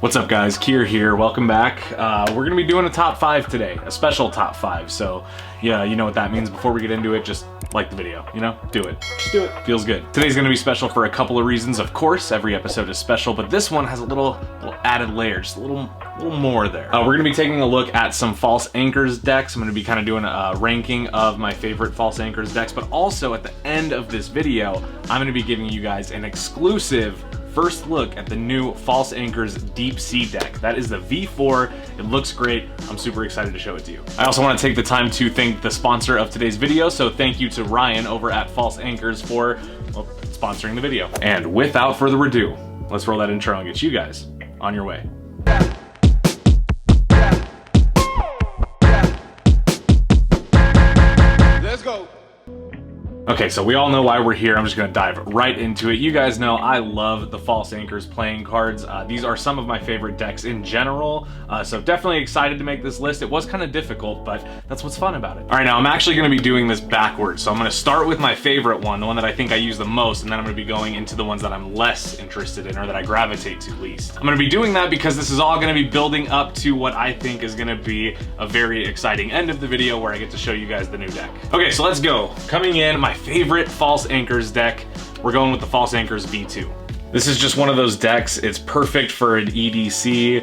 What's up guys, Kier here, welcome back. We're gonna be doing a top 5 today, a special top 5. So yeah, you know what that means. Before we get into it, just like the video, you know, do it. Just do it, feels good. Today's gonna be special for a couple of reasons. Of course, every episode is special, but this one has a little added layer, just a little more there. We're gonna be taking a look at some false anchors decks. I'm gonna be kind of doing a ranking of my favorite false anchors decks, but also at the end of this video, I'm gonna be giving you guys an exclusive first look at the new False Anchors Deep Sea deck. That is the V4. It looks great. I'm super excited to show it to you. I also want to take the time to thank the sponsor of today's video. So thank you to Ryan over at False Anchors for sponsoring the video. And without further ado, let's roll that intro and get you guys on your way. Let's go. Okay, so we all know why we're here. I'm just gonna dive right into it. You guys know I love the False Anchors playing cards. These are some of my favorite decks in general, so definitely excited to make this list. It was kind of difficult, but that's what's fun about it. All right, now I'm actually gonna be doing this backwards. So I'm gonna start with my favorite one, the one that I think I use the most, and then I'm gonna be going into the ones that I'm less interested in or that I gravitate to least. I'm gonna be doing that because this is all gonna be building up to what I think is gonna be a very exciting end of the video where I get to show you guys the new deck. Okay, so let's go. Coming in, my favorite False Anchors deck, we're going with the False Anchors V2. This is just one of those decks. It's perfect for an EDC. You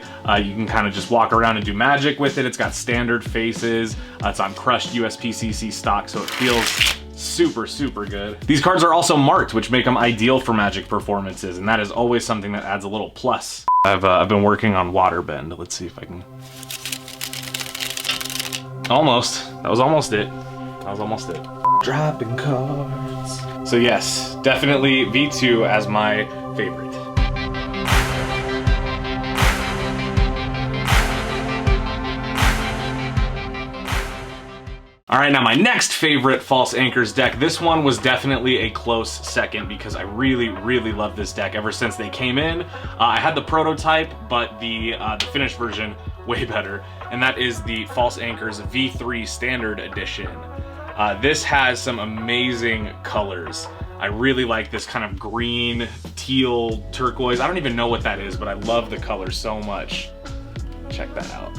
can kind of just walk around and do magic with it. It's got standard faces. It's on crushed USPCC stock, so it feels super good. These cards are also marked, which make them ideal for magic performances, and that is always something that adds a little plus. I've been working on Waterbend. Let's see if I can. Almost. That was almost it. That was almost it. Dropping cards. So yes, definitely V2 as my favorite. All right, now my next favorite False Anchors deck. This one was definitely a close second because I really love this deck ever since they came in. I had the prototype, but the finished version way better, and that is the False Anchors V3 Standard Edition. This has some amazing colors. I really like this kind of green, teal, turquoise. I don't even know what that is, but I love the color so much. Check that out.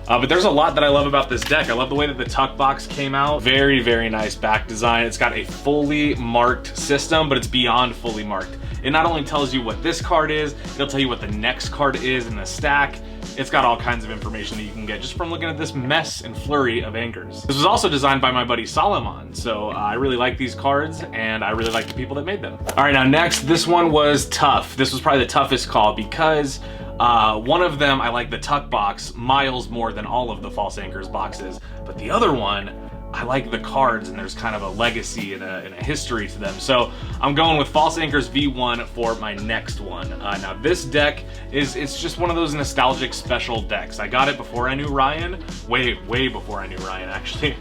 But there's a lot that I love about this deck. I love the way that the tuck box came out. Very nice back design. It's got a fully marked system, but it's beyond fully marked. It not only tells you what this card is, it'll tell you what the next card is in the stack. It's got all kinds of information that you can get just from looking at this mess and flurry of anchors. This was also designed by my buddy Solomon, so I really like these cards and I really like the people that made them. All right, now next, this one was tough. This was probably the toughest call because one of them, I like the tuck box miles more than all of the False Anchors boxes, but the other one, I like the cards and there's kind of a legacy and a history to them. So I'm going with False Anchors V1 for my next one. Now this deck it's just one of those nostalgic special decks. I got it before I knew Ryan, way before I knew Ryan actually.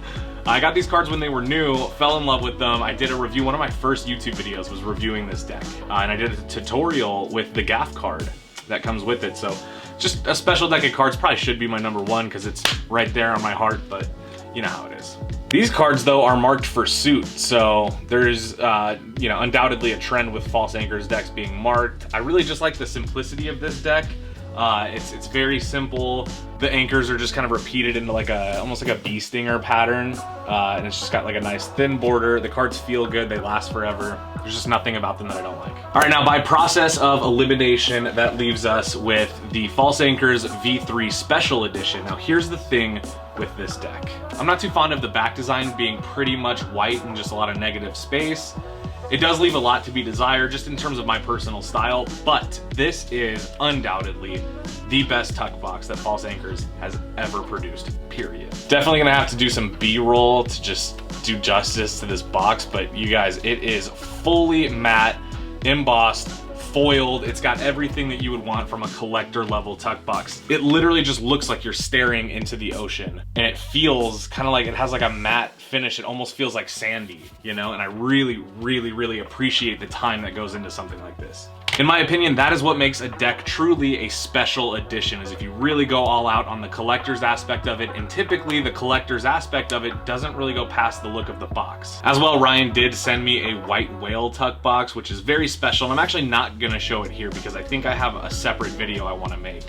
I got these cards when they were new, fell in love with them. I did a review, one of my first YouTube videos was reviewing this deck. And I did a tutorial with the gaff card that comes with it. So just a special deck of cards, probably should be my number one because it's right there on my heart, but you know how it is. These cards though are marked for suit, so there's you know, undoubtedly a trend with False Anchors decks being marked. I really just like the simplicity of this deck. It's very simple. The anchors are just kind of repeated into like almost like a bee stinger pattern, and it's just got like a nice thin border. The cards feel good, they last forever. There's just nothing about them that I don't like. All right, now by process of elimination, that leaves us with the False Anchors V3 Special Edition. Now here's the thing with this deck. I'm not too fond of the back design being pretty much white and just a lot of negative space. It does leave a lot to be desired just in terms of my personal style, but this is undoubtedly the best tuck box that False Anchors has ever produced, period. Definitely gonna have to do some B-roll to just do justice to this box, but you guys, it is fully matte, embossed, foiled. It's got everything that you would want from a collector level tuck box. It literally just looks like you're staring into the ocean, and it feels kind of like it has like a matte finish. It almost feels like sandy, you know, and I really appreciate the time that goes into something like this. In my opinion, that is what makes a deck truly a special edition, is if you really go all out on the collector's aspect of it, and typically the collector's aspect of it doesn't really go past the look of the box. As well, Ryan did send me a white whale tuck box, which is very special, and I'm actually not gonna show it here because I think I have a separate video I wanna make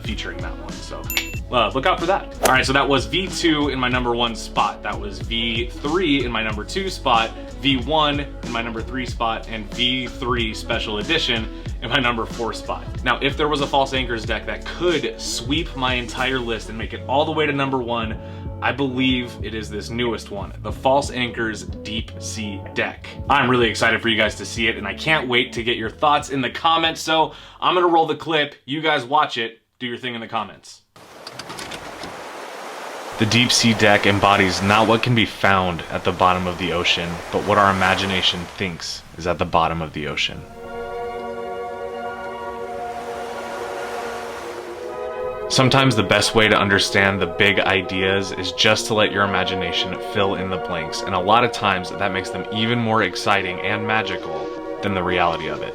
featuring that one, so look out for that. All right, so that was V2 in my number 1 spot. That was V3 in my number 2 spot, V1 in my number 3 spot, and V3 Special Edition in my number 4 spot. Now, if there was a False Anchors deck that could sweep my entire list and make it all the way to number 1, I believe it is this newest one, the False Anchors Deep Sea deck. I'm really excited for you guys to see it, and I can't wait to get your thoughts in the comments, so I'm gonna roll the clip. You guys watch it, do your thing in the comments. The Deep Sea deck embodies not what can be found at the bottom of the ocean, but what our imagination thinks is at the bottom of the ocean. Sometimes the best way to understand the big ideas is just to let your imagination fill in the blanks, and a lot of times that makes them even more exciting and magical than the reality of it.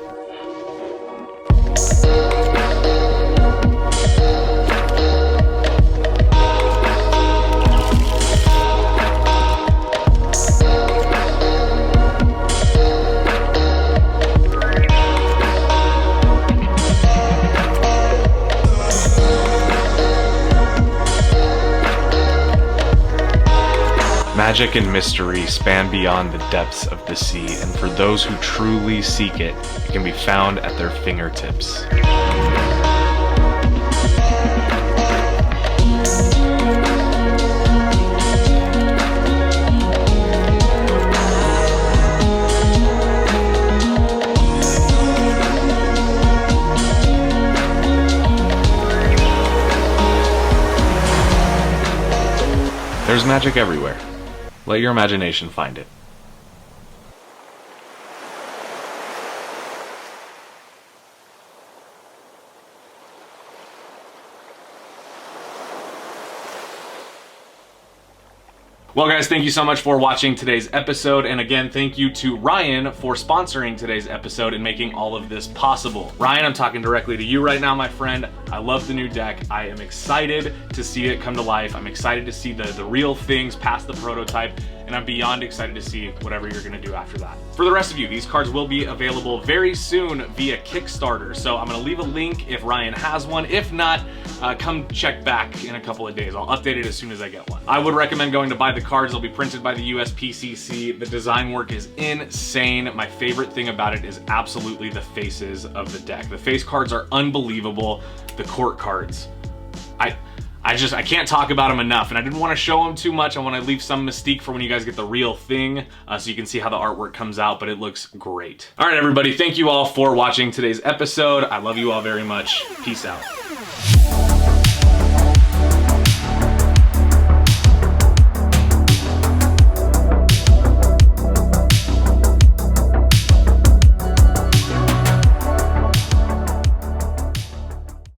Magic and mystery span beyond the depths of the sea, and for those who truly seek it, it can be found at their fingertips. There's magic everywhere. Let your imagination find it. Well guys, thank you so much for watching today's episode, and again, thank you to Ryan for sponsoring today's episode and making all of this possible. Ryan, I'm talking directly to you right now, my friend. I love the new deck. I am excited to see it come to life. I'm excited to see the real things past the prototype, and I'm beyond excited to see whatever you're gonna do after that. For the rest of you, these cards will be available very soon via Kickstarter, so I'm gonna leave a link if Ryan has one. If not, come check back in a couple of days. I'll update it as soon as I get one. I would recommend going to buy the cards. They'll be printed by the USPCC. The design work is insane. My favorite thing about it is absolutely the faces of the deck. The face cards are unbelievable. The court cards, I can't talk about them enough, and I didn't want to show them too much. I want to leave some mystique for when you guys get the real thing, so you can see how the artwork comes out, but it looks great. All right, everybody, thank you all for watching today's episode. I love you all very much. Peace out.